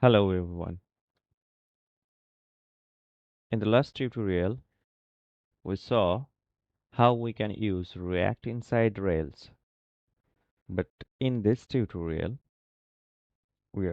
Hello everyone. In the last tutorial, we saw how we can use React inside Rails. But in this tutorial, we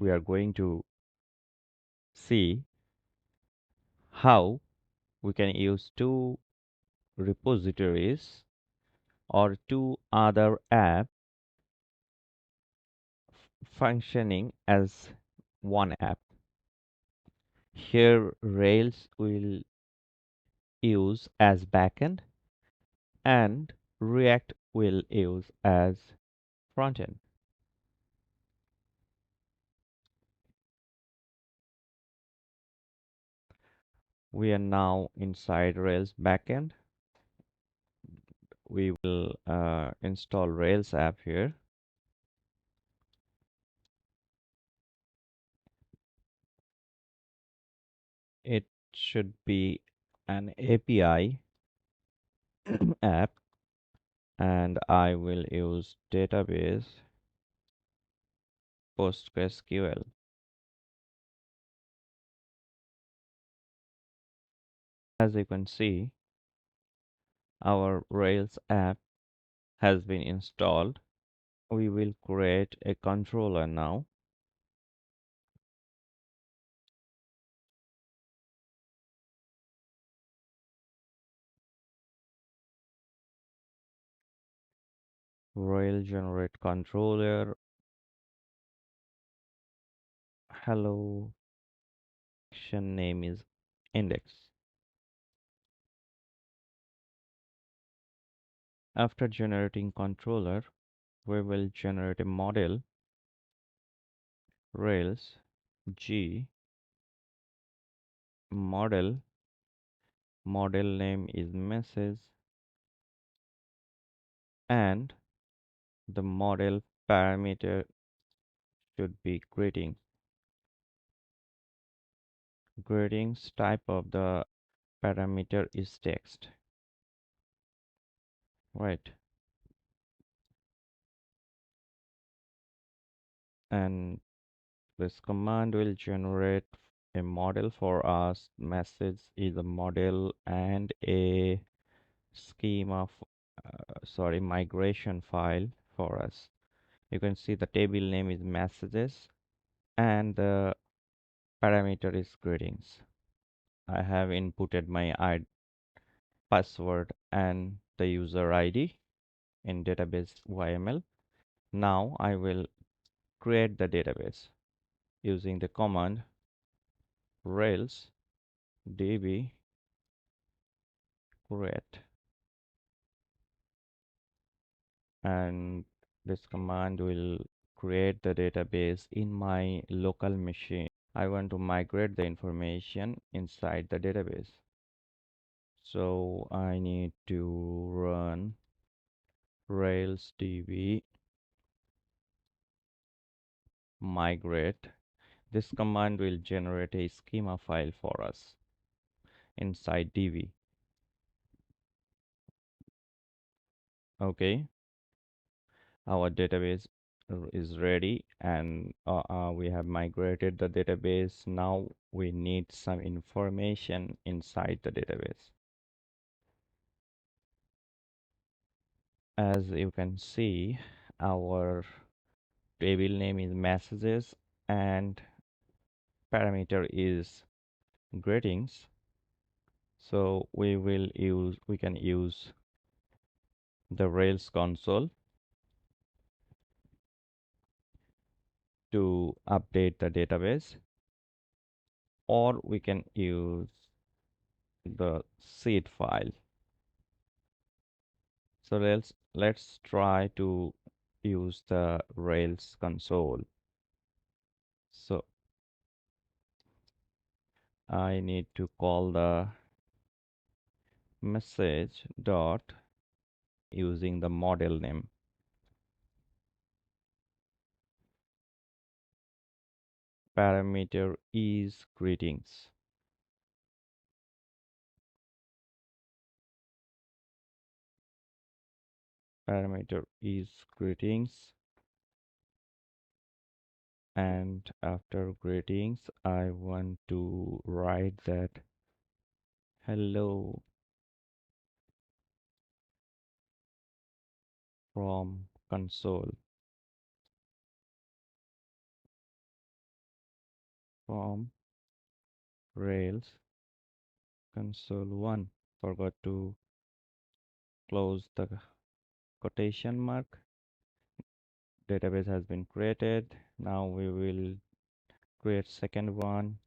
are going to see how we can use two repositories or two other apps functioning as one app. Here, Rails will use as backend and React will use as frontend. We are now inside Rails backend. We will install Rails app here. It should be an API app, and I will use database PostgreSQL. As you can see, our Rails app has been installed. We will create a controller now. Rails generate controller. Hello, section name is index. After generating controller, we will generate a model Rails G model. Model name is message and the model parameter should be greeting. Greetings type of the parameter is text. Right. And this command will generate a model for us. Message is a model and a schema migration file for us. You can see the table name is messages and the parameter is greetings. I have inputted my password and the user ID in database YML. Now I will create the database using the command rails db create, and this command will create the database in my local machine. I want to migrate the information inside the database. So I need to run rails db migrate. This command will generate a schema file for us inside db. Okay, our database is ready, and we have migrated the database. Now we need some information inside the database. As you can see, our table name is messages and parameter is greetings. So we can use the Rails console to update the database, or we can use the seed file. So let's try to use the Rails console. So I need to call the message dot using the model name. Parameter is greetings. Parameter is greetings. And after greetings, I want to write that hello from console from Rails console 1. Forgot to close the quotation mark. Database has been created. Now we will create second one,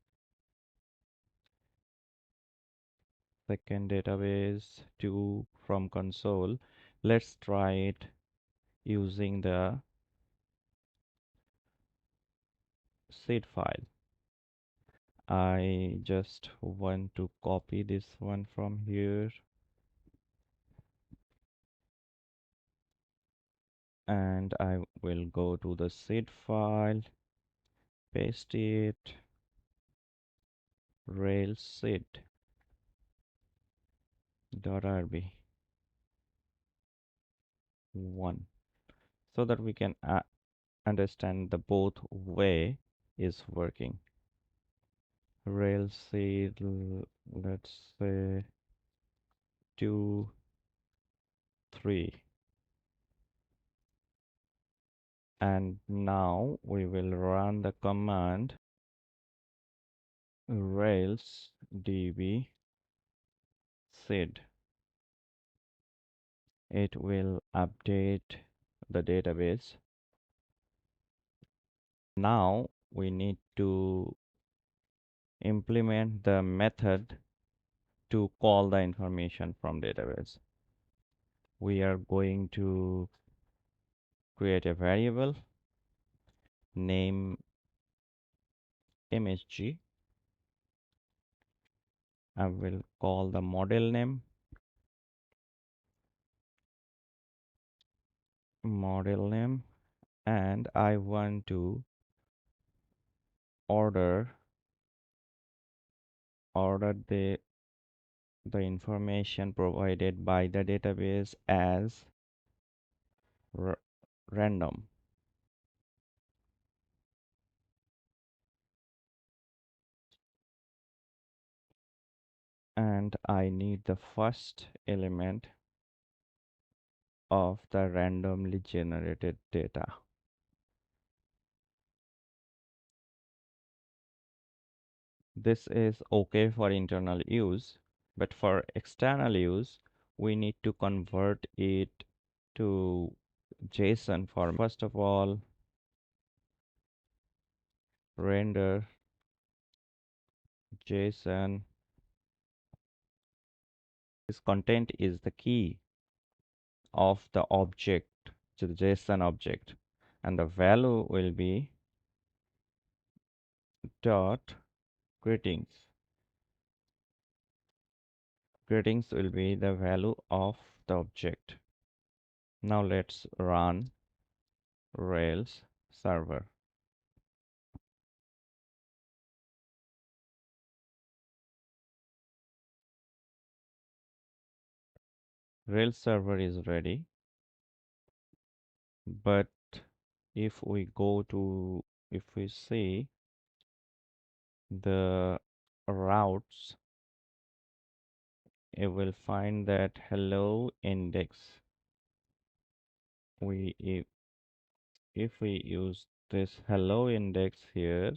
second database 2 from console. Let's try it using the seed file. I just want to copy this one from here and I will go to the seed file, paste it, rails seed.rb 1 so that we can understand the both way is working. Rails seed, let's say 2, 3. And now we will run the command rails db seed. It will update the database. Now we need to implement the method to call the information from database. We are going to create a variable name msg. I will call the model name, and I want to order the information provided by the database as random. And I need the first element of the randomly generated data. This is okay for internal use, but for external use, we need to convert it to JSON format. First of all, render JSON. This content is the key of the object, to the JSON object, and the value will be dot greetings. Greetings will be the value of the object. Now let's run Rails server. Rails server is ready, but if we see the routes, it will find that hello index. If we use this hello index here,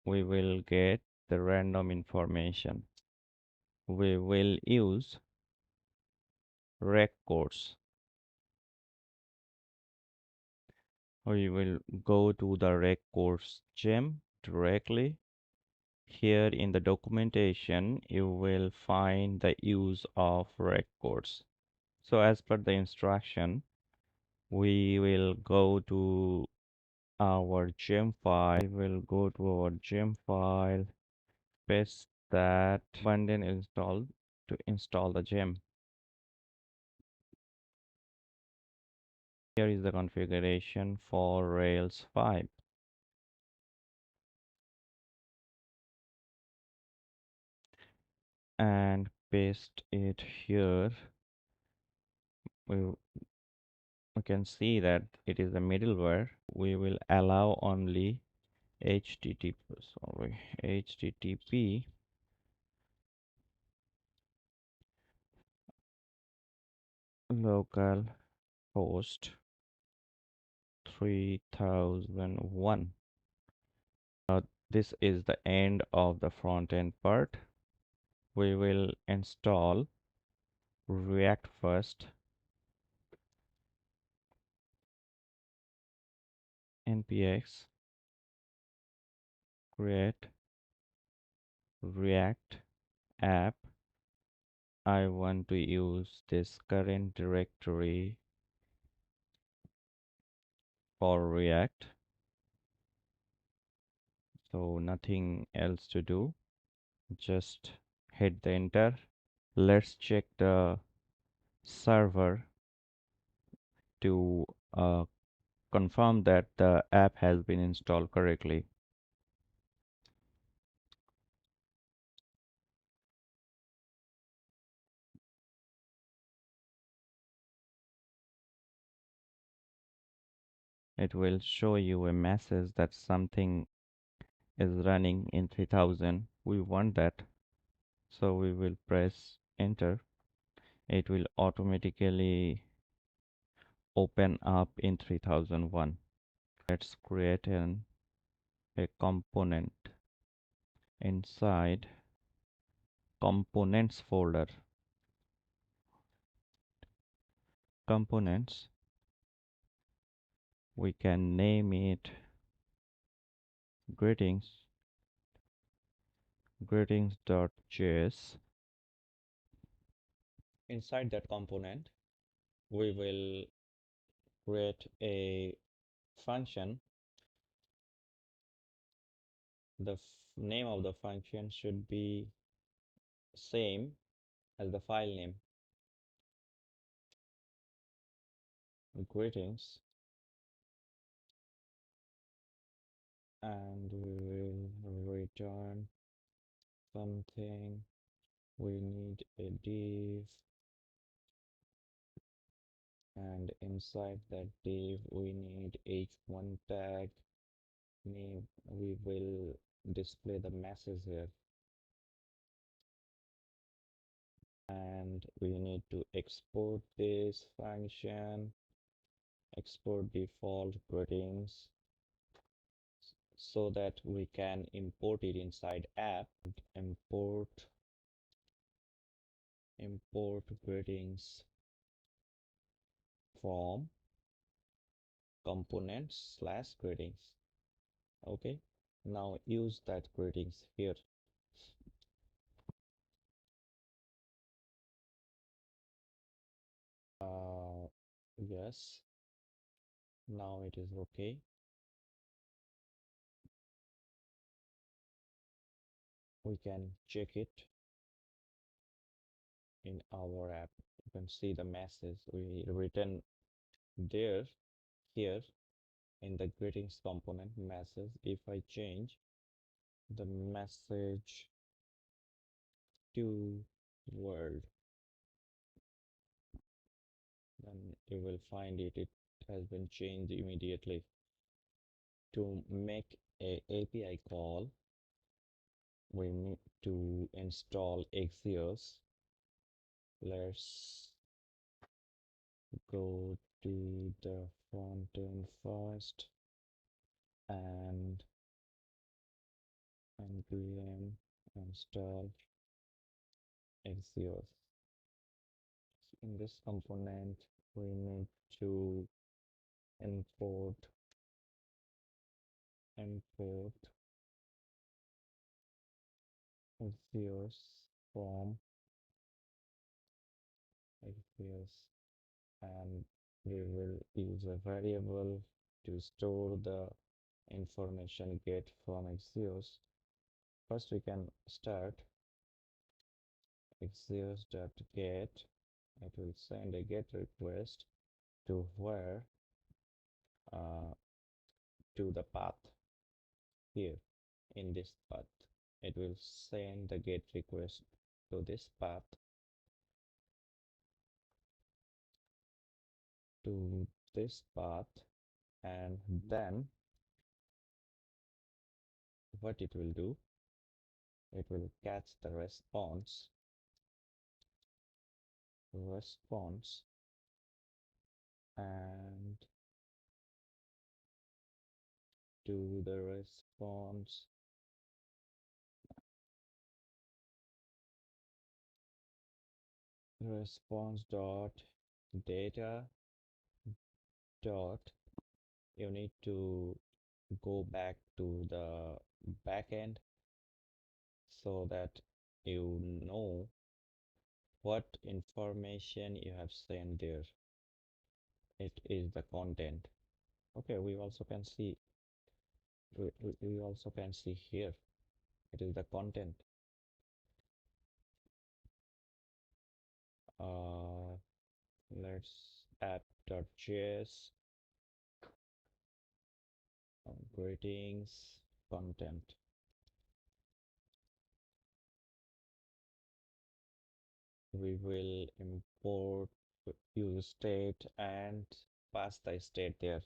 we will get the random information. We will use rec course. We will go to the rec course gem directly. Here in the documentation, you will find the use of rec course. So as per the instruction, we will go to our gem file. We will go to our gem file, paste that bundle install to install the gem. Here is the configuration for Rails 5. And paste it here. we can see that it is a middleware. We will allow only HTTP, sorry, HTTP local host 3001. This is the end of the front end part. We will install React first. Npx create React app. I want to use this current directory for React, so nothing else to do. Just hit the enter. Let's check the server to confirm that the app has been installed correctly. It will show you a message that something is running in 3000. We want that, so we will press enter. It will automatically open up in 3001. Let's create a component inside components folder. Components, we can name it greetings greetings.js. Inside that component we will create a function. The name of the function should be same as the file name, greetings, and we will return something. We need a div, and inside that div we need h1 tag name. We will display the message here, and we need to export this function, export default greetings, so that we can import it inside app. Import greetings from components slash greetings. Okay, now use that greetings here. Yes, now it is okay. We can check it in our app. You can see the message we written there, here in the greetings component message. If I change the message to world, then you will find it has been changed immediately. To make a API call, we need to install Axios. Let's go to the front end first and npm install Axios. In this component, we need to import Axios from Axios, and we will use a variable to store the information get from Axios. First, we can start axios.get. It will send a get request to where, uh, to the path here. In this path, it will send the get request to this path, to this path, and then what it will do, it will catch the response and do the response dot data dot, you need to go back to the backend so that you know what information you have sent there. It is the content. Okay, we also can see here. It is the content. Uh, let's app.js greetings content. We will import use state and pass the state there.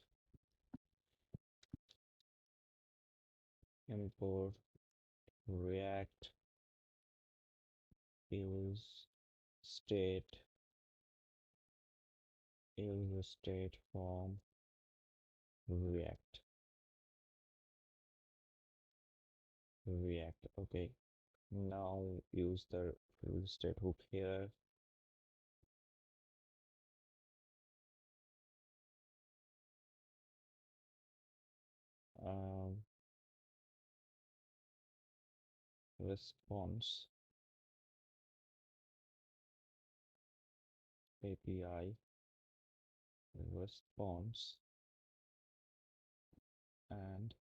Import React use state from React. Okay, now use the use state hook here. Um, response API response and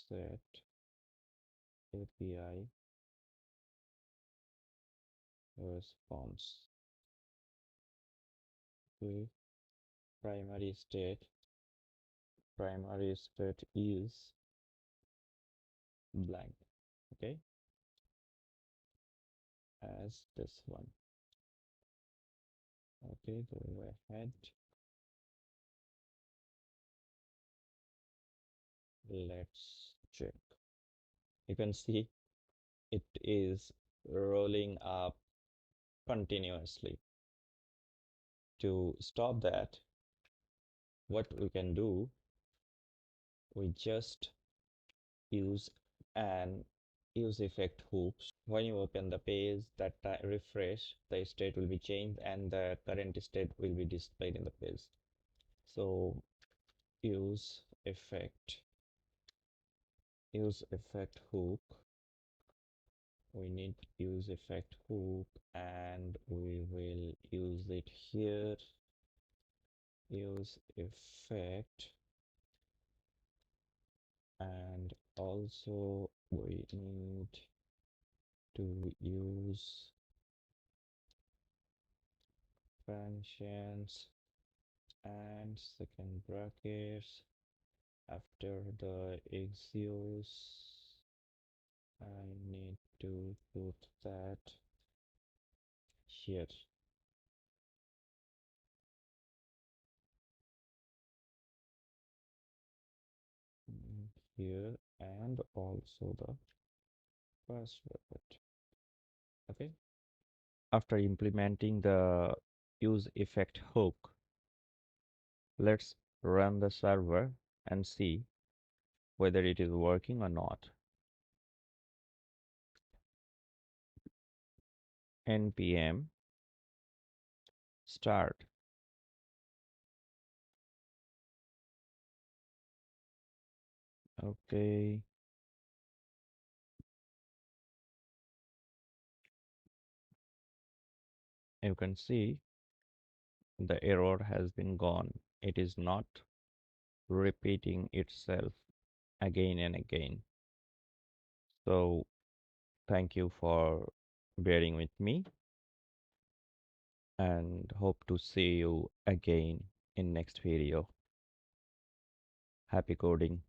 set API response. Okay, primary state is blank. Okay, as this one. Okay, go ahead. Let's check. You can see it is rolling up continuously. To stop that, what we can do, we just use an use effect hooks. When you open the page, that refresh, the state will be changed and the current state will be displayed in the page. So use effect hook. We need use effect hook and we will use it here. Use effect, and also we need to use functions and second brackets after the exhaust. I need to put that here. Here and also the first bracket. Okay. After implementing the use effect hook, let's run the server and see whether it is working or not. npm start. Okay, you can see the error has been gone. It is not repeating itself again and again. So thank you for bearing with me and hope to see you again in next video. Happy coding.